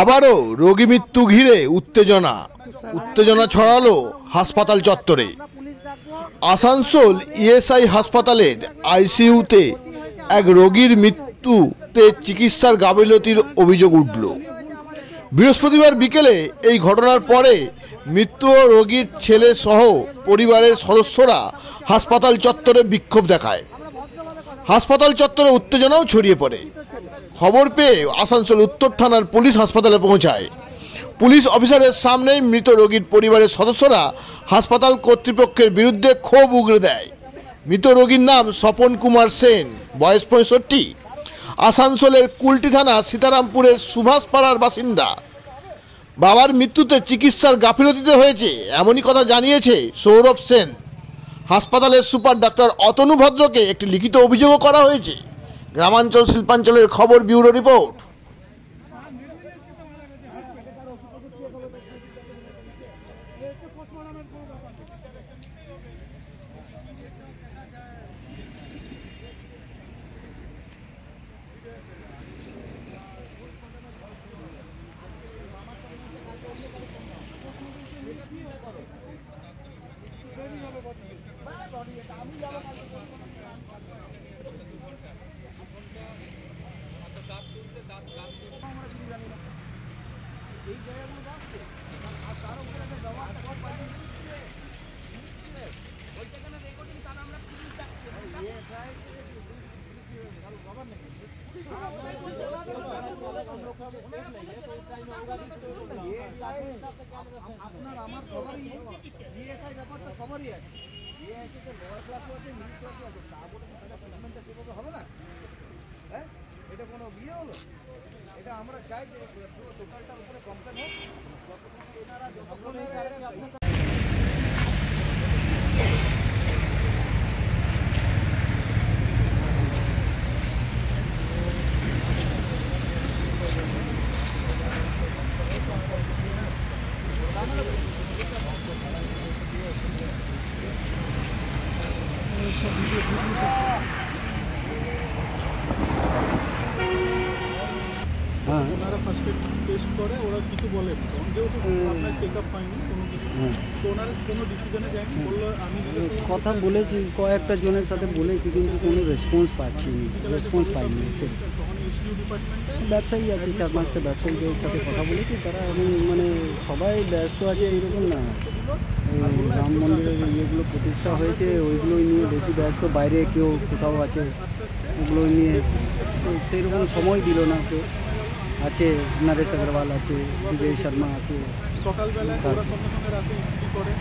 আবারও রোগী মৃত্যু ঘিরে উত্তেজনা ছড়ালো হাসপাতাল চত্বরে। আসানসোল ইএসআই হাসপাতালের আইসিইউতে এক রোগীর মৃত্যুতে চিকিৎসার গাফিলতির অভিযোগ উঠল। বৃহস্পতিবার বিকেলে এই ঘটনার পরে মৃত্যু রোগীর ছেলে সহ পরিবারের সদস্যরা হাসপাতাল চত্বরে বিক্ষোভ দেখায়। হাসপাতাল চত্বরে উত্তেজনাও ছড়িয়ে পড়ে। খবর পেয়ে আসানসোল উত্তর থানার পুলিশ হাসপাতালে পৌঁছায়। পুলিশ অফিসারের সামনেই মৃত রোগীর পরিবারের সদস্যরা হাসপাতাল কর্তৃপক্ষের বিরুদ্ধে ক্ষোভ উগরে দেয়। মৃত রোগীর নাম স্বপন কুমার সেন, বয়স 65, আসানসোলের কুলটি থানা সীতারামপুরের সুভাষপাড়ার বাসিন্দা। বাবার মৃত্যুতে চিকিৎসার গাফিলতিতে হয়েছে এমনই কথা জানিয়েছে সৌরভ সেন। হাসপাতালের সুপার ডাক্তার অতনু ভদ্রকে একটি লিখিত অভিযোগও করা হয়েছে। গ্রামাঞ্চল শিল্পাঞ্চলের খবর ব্যুরো রিপোর্ট। আপনার আমার সবারই বিএসআই ব্যাপারটা সবারই আছে। বিএসআইতে লোয়ার ক্লাসও আছে, মিডিল ক্লাসও আছে, তা বলে ট্রিটমেন্টটা সেভাবে হবে না। হ্যাঁ, এটা কোনো বিয়ে হলো? এটা আমরা চাই যে পুরো টোটালটার উপরে কমপ্লেন হোক, যতটুকু এনারা যতক্ষণ ওনারা ফার্স্ট এড টেস্ট করে, ওরা কিছু বলে যেহেতু আপনার চেক আপ হয়নি কোনো কিছু, তো ওনারা কোনো ডিসিশনে যায়নি। বললো আমি কথা বলেছি, কয়েকটা জনের সাথে বলেছি, কিন্তু কোনো রেসপন্স পাইনি। তখন এসডিও ডিপার্টমেন্টে ব্যবসায়ী আছে, 4-5টা ব্যবসায়ীদের সাথে কথা বলেছি। তারা এখন মানে সবাই ব্যস্ত আছে, এইরকম না। রাম মন্দিরের ইয়েগুলো প্রতিষ্ঠা হয়েছে, ওইগুলোই নিয়ে বেশি ব্যস্ত। বাইরে কেউ কোথাও আছে, ওগুলো নিয়ে তো সেইরকম সময় দিল না কেউ। আছে নরেশ আগরওয়াল আছে, বিজয় শর্মা আছে। সকালবেলায় ওরা সঙ্গে সঙ্গে রাতে ইস্ত্রি করে,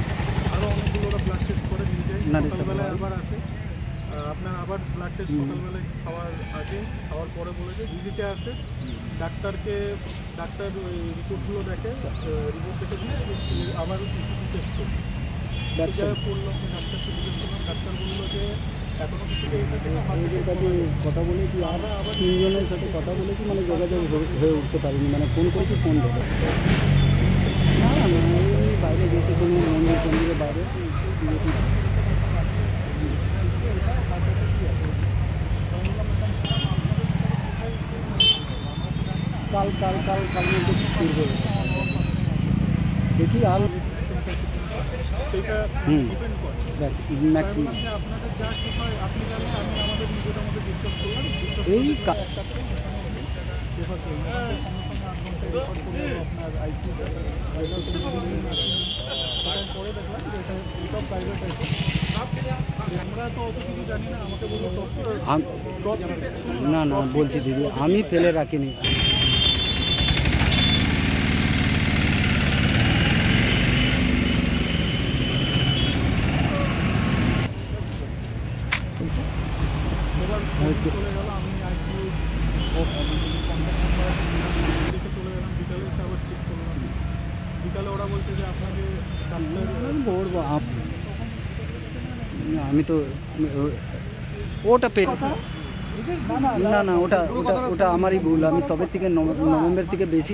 আরও অনেকগুলো ওরা ব্লাড টেস্ট করে নিয়ে যায়। সকালবেলায় আবার আসে, আপনার আবার ব্লাড টেস্ট সকালবেলায় খাওয়ার আগে, খাওয়ার পরে বলেছে ভিজিটে আসে। ডাক্তার ওই রিপোর্টগুলো দেখে, রিপোর্ট দেখে আবার ইসিজি টেস্ট করে ব্যবসা করলো। ডাক্তারকে জিজ্ঞেস করলাম, ডাক্তার বললো যে এখনো কিছু ওদের কাছে কথা বলেছি, আর 3 জনের সাথে কথা বলেছি, মানে যোগাযোগ হয়ে উঠতে পারিনি। মানে ফোন করেছি, ফোন দেবে না, ওই বাইরে গেছে কোনো মন্দিরের বাইরে। কাল মধ্যে ফিরবে দেখি। আর সেটা ডিপেন্ড করে ম্যাক্সিমাম আপনাদের যা ঠিক হয় আপনি জানেন, আমি আমাদের নিজেদের মধ্যে ডিসকাস করলাম। এই রেফার করলাম, সঙ্গে 8 ঘন্টায় রেফার করলো আপনার আইসিইউ। পরে দেখলাম যে এটা প্রাইভেট আইসিইউ। আমরা তো অত কিছু জানি না, আমাকে বললো না বলছি দিদি, আমি ফেলে রাখিনি। চলে গেল, আমি আইসিইউ চলে গেলাম। বিকালে এসে আবার চেক করলাম। বিকালে ওরা বলছে যে আপনাকে আমি তো ওটা না ওটা আমারই ভুল। আমি তবে থেকে নভেম্বর থেকে বেশি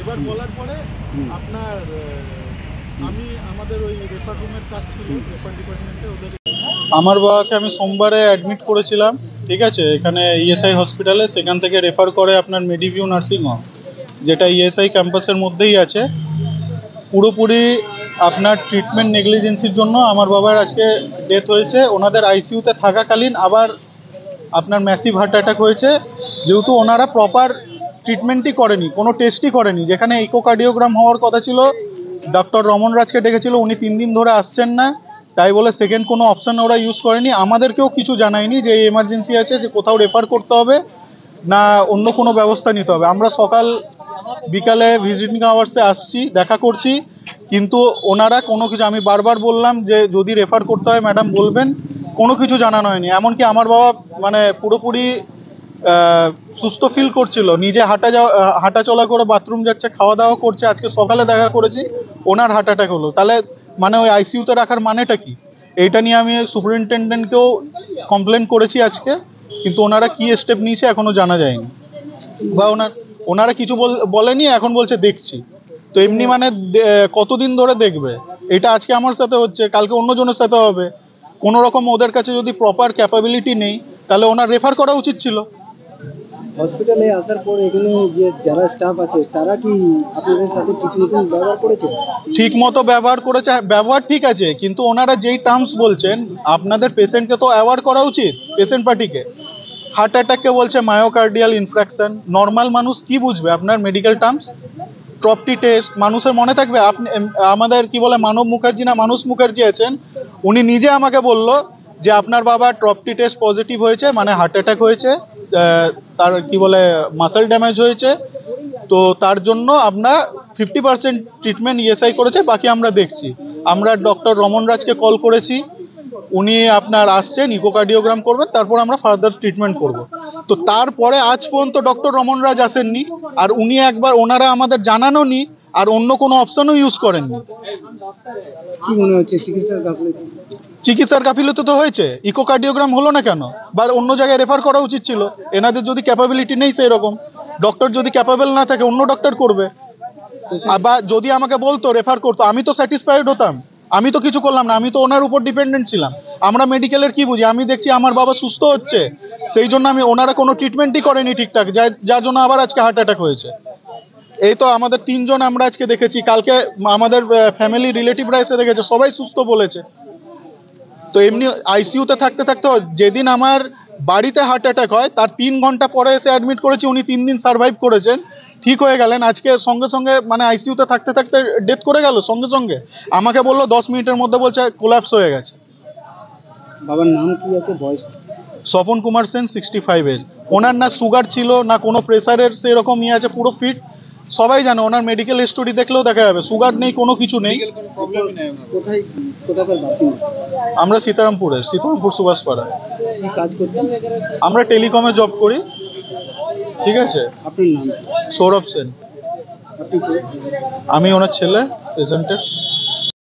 এবার বলার পরে আপনার আমি আমাদের ওই রেফার রুমের কাজ ছিল, রেফার ডিপার্টমেন্টে ওদের আমার বাবাকে আমি সোমবারে অ্যাডমিট করেছিলাম, ঠিক আছে, এখানে ইএসআই হসপিটালে। সেখান থেকে রেফার করে আপনার মেডিভিউ নার্সিংহোম, যেটা ইএসআই ক্যাম্পাসের মধ্যেই আছে। পুরোপুরি আপনার ট্রিটমেন্ট নেগলিজেন্সির জন্য আমার বাবার আজকে ডেথ হয়েছে। ওনাদের আইসিইউতে থাকাকালীন আবার আপনার ম্যাসিভ হার্ট অ্যাটাক হয়েছে, যেহেতু ওনারা প্রপার ট্রিটমেন্টই করেনি, কোনো টেস্টই করেনি। যেখানে ইকোকার্ডিওগ্রাম হওয়ার কথা ছিল, ডক্টর রমন রাজকে ডেকেছিল, উনি 3 দিন ধরে আসছেন না, তাই বলে সেকেন্ড কোনো অপশান ওরা ইউজ করেনি। আমাদেরকেও কিছু জানায়নি যে এই এমার্জেন্সি আছে, যে কোথাও রেফার করতে হবে না অন্য কোনো ব্যবস্থা নিতে হবে। আমরা সকাল বিকালে ভিজিটিং আওয়ার্সে আসছি, দেখা করছি, কিন্তু ওনারা কোনো কিছু, আমি বারবার বললাম যে যদি রেফার করতে হয় ম্যাডাম বলবেন, কোনো কিছু জানানো হয়নি। এমনকি আমার বাবা মানে পুরোপুরি সুস্থ ফিল করছিল, নিজে হাঁটা চলা করে বাথরুম যাচ্ছে, খাওয়া দাওয়া করছে। আজকে সকালে দেখা করেছি, ওনার হার্ট অ্যাটাক হলো। তাহলে মানে ওই আইসিইউতে রাখার মানেটা কি? এইটা নিয়ে আমি সুপারিনটেন্ডেন্টকেও কমপ্লেন করেছি আজকে, কিন্তু ওনারা কি স্টেপ নিয়েছে এখনো জানা যায়নি, বা ওনারা কিছু বলেনি, এখন বলছে দেখছি। তো এমনি মানে কতদিন ধরে দেখবে? এটা আজকে আমার সাথে হচ্ছে, কালকে অন্যজনের সাথে হবে। কোনো রকম ওদের কাছে যদি প্রপার ক্যাপাবিলিটি নেই, তাহলে ওনার রেফার করা উচিত ছিল। হসপিটালে আসার পর এখানে যে যারা স্টাফ আছে তারা কি আপনাদের সাথে ঠিক মতন ব্যবহার করেছে? ঠিক মতো ব্যবহার করেছে, ব্যবহার ঠিক আছে, কিন্তু ওনারা যেই টার্মস বলছেন, আপনাদের পেশেন্টকে তো অ্যাওয়ার্ড করা উচিত, পেশেন্ট পার্টিকে। হার্ট অ্যাটাককে বলছে মায়োকার্ডিয়াল ইনফ্র্যাকশন। নর্মাল মানুষ কি বুঝবে আপনার মেডিকেল টার্মস? ট্রপটি টেস্ট মানুষের মনে থাকবে? আপনি আমাদের কি বলে মানব মুখার্জি না মানুষ মুখার্জি আছেন, উনি নিজে আমাকে বলল যে আপনার বাবা ট্রপটি টেস্ট পজিটিভ হয়েছে, মানে হার্ট অ্যাটাক হয়েছে, তার কি বলে মাসেল ড্যামেজ হয়েছে, তো তার জন্য আমরা 50% ট্রিটমেন্ট ইএসআই করেছে, বাকি আমরা দেখছি। আমরা ডক্টর রমন রাজকে কল করেছি, উনি আপনার আসছেন, ইকোকার্ডিওগ্রাম করবেন, তারপর আমরা ফার্দার ট্রিটমেন্ট করব। তো তারপরে আজ পর্যন্ত ডক্টর রমন রাজ আসেননি, আর উনি একবার ওনারা আমাদের জানানো নি, আর অন্য কোনো অপশনও ইউজ করেননি। কি মনে হচ্ছে চিকিৎসার গাফিলতি? চিকিৎসার গাফিলতি তো হয়েছে, ইকোকার্ডিওগ্রাম হলো না কেন? বা অন্য জায়গায় রেফার করা উচিত ছিল। এনাদের যদি ক্যাপাবিলিটি নেই, সেই রকম ডক্টর যদি ক্যাপাবল না থাকে, অন্য ডক্টর করবে। বা যদি আমাকে বলতো রেফার করতো, আমি তো স্যাটিসফাইড হতাম। আমি তো কিছু করলাম না, আমি তো ওনার উপর ডিপেন্ডেন্ট ছিলাম। আমরা মেডিকেলের কি বুঝি? আমি দেখছি আমার বাবা সুস্থ হচ্ছে, সেই জন্য ওনারা কোনো ট্রিটমেন্টই করেনি ঠিকঠাক, যার জন্য আবার আজকে হার্ট অ্যাটাক হয়েছে। এই তো আমাদের 3 জন আমরা আজকে দেখেছি, কালকে আমাদের ফ্যামিলি রিলেটিভরা এসে দেখেছে, সবাই সুস্থ বলেছে। তো এমনি আইসিইউতে থাকতে থাকতে যেদিন আমার বাড়িতে হার্ট অ্যাটাক হয়, তার 3 ঘন্টা পরে এসে অ্যাডমিট করেছি, উনি 3 দিন সার্ভাইভ করেছেন, ঠিক হয়ে গেলেন। আজকে সঙ্গে সঙ্গে মানে আইসিইউতে থাকতে থাকতে ডেথ করে গেল সঙ্গে সঙ্গে। আমাকে বললো 10 মিনিটের মধ্যে, বলছে কোলাপস হয়ে গেছে। বাবার নাম কি আছে, বয়স? স্বপন কুমার সেন, 65 এজ। ওনার না সুগার ছিল না কোনো প্রেসারের সেরকম ইয়ে আছে, পুরো ফিট। সবাই জানে, ওনার মেডিকেল হিস্টোরি দেখলেও দেখা যাবে, সুগার নেই, কোনো কিছু নেই। কোথাকার বাসিন্দা? আমরা সীতারামপুর সুভাষপাড়া। কি কাজ করতেন? আমরা টেলিকমে জব করি, ঠিক আছে। আপনার নাম? সৌরভ সেন। আপনি কে? আমি ওনার ছেলে পেশেন্টের।